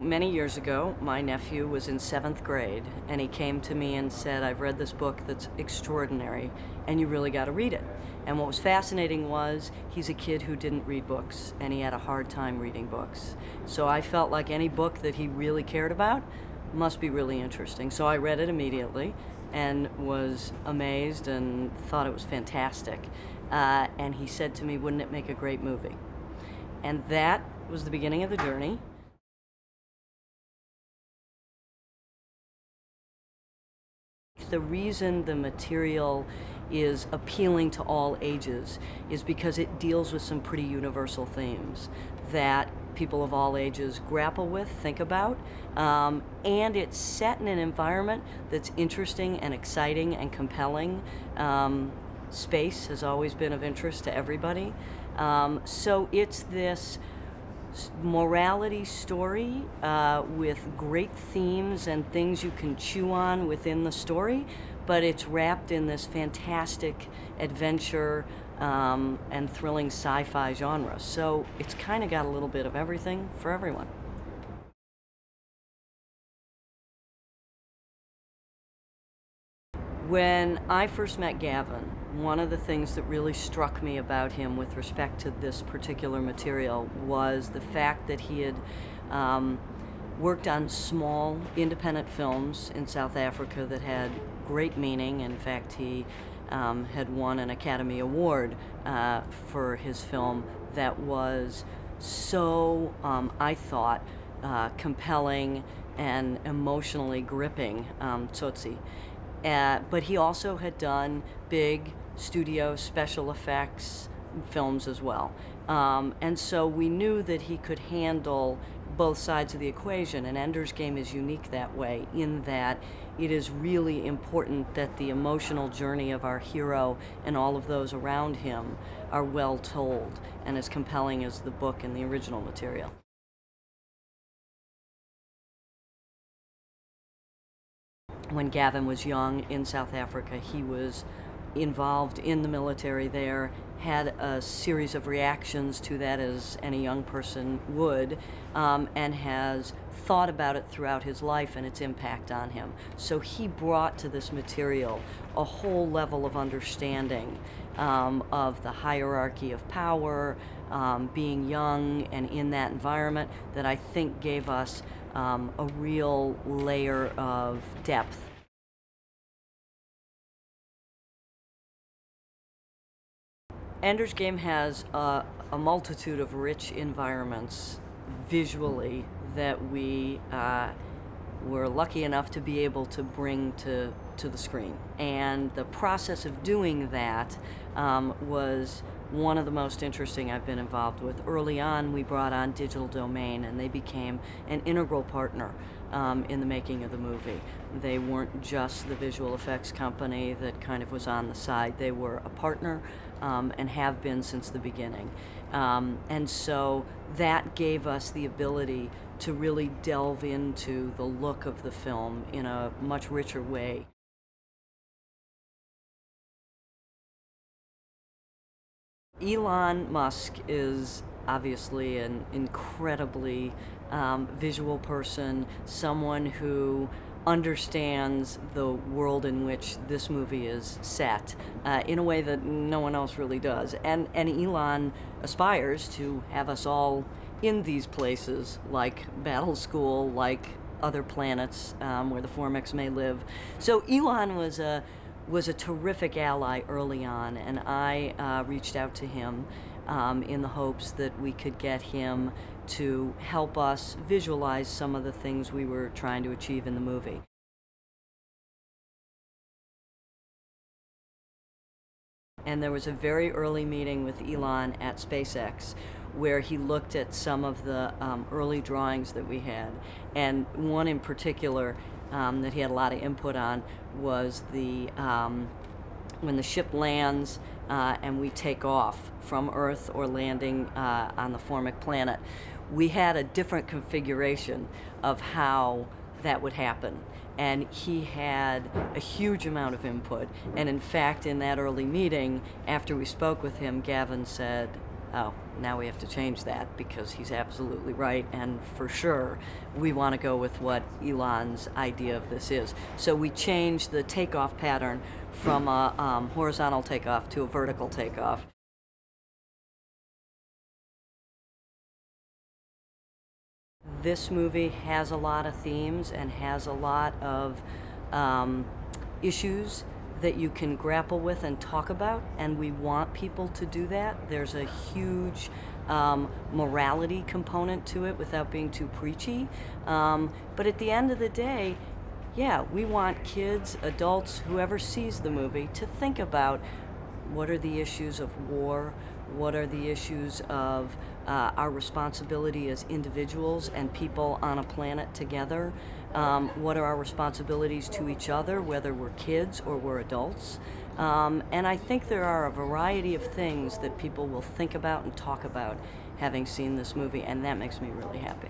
Many years ago, my nephew was in 7th grade, and he came to me and said, "I've read this book that's extraordinary, and you really got to read it." And what was fascinating was he's a kid who didn't read books, and he had a hard time reading books. So I felt like any book that he really cared about must be really interesting. So I read it immediately and was amazed and thought it was fantastic. And he said to me, "Wouldn't it make a great movie?" And that was the beginning of the journey. The reason the material is appealing to all ages is because it deals with some pretty universal themes that people of all ages grapple with, think about, and it's set in an environment that's interesting and exciting and compelling. Space has always been of interest to everybody. So it's this morality story with great themes and things you can chew on within the story, but it's wrapped in this fantastic adventure and thrilling sci-fi genre. So it's kind of got a little bit of everything for everyone. When I first met Gavin, one of the things that really struck me about him with respect to this particular material was the fact that he had worked on small independent films in South Africa that had great meaning. In fact, he had won an Academy Award for his film that was so, I thought, compelling and emotionally gripping, Tsotsi. But he also had done big studio special effects films as well. And so we knew that he could handle both sides of the equation, and Ender's Game is unique that way, in that it is really important that the emotional journey of our hero and all of those around him are well told and as compelling as the book and the original material. When Gavin was young in South Africa, he was involved in the military there, had a series of reactions to that as any young person would, and has thought about it throughout his life and its impact on him. So he brought to this material a whole level of understanding of the hierarchy of power, being young and in that environment, that I think gave us a real layer of depth. Ender's Game has a multitude of rich environments visually that we were lucky enough to be able to bring to the screen. And the process of doing that was one of the most interesting I've been involved with. Early on, we brought on Digital Domain, and they became an integral partner in the making of the movie. They weren't just the visual effects company that kind of was on the side. They were a partner and have been since the beginning. And so that gave us the ability to really delve into the look of the film in a much richer way. Elon Musk is obviously an incredibly visual person, someone who understands the world in which this movie is set in a way that no one else really does. And Elon aspires to have us all in these places, like Battle School, like other planets where the Formics may live. So Elon was a terrific ally early on, and I reached out to him in the hopes that we could get him to help us visualize some of the things we were trying to achieve in the movie. And there was a very early meeting with Elon at SpaceX where he looked at some of the early drawings that we had. And one in particular that he had a lot of input on was when the ship lands and we take off from Earth or landing on the Formic planet. We had a different configuration of how that would happen. And he had a huge amount of input. And in fact, in that early meeting, after we spoke with him, Gavin said, oh, now we have to change that because he's absolutely right, and for sure we want to go with what Elon's idea of this is. So we changed the takeoff pattern from a horizontal takeoff to a vertical takeoff. This movie has a lot of themes and has a lot of issues that you can grapple with and talk about, and we want people to do that. There's a huge morality component to it without being too preachy. But at the end of the day, yeah, we want kids, adults, whoever sees the movie to think about what are the issues of war, what are the issues of our responsibility as individuals and people on a planet together, what are our responsibilities to each other, whether we're kids or we're adults. And I think there are a variety of things that people will think about and talk about having seen this movie, and that makes me really happy.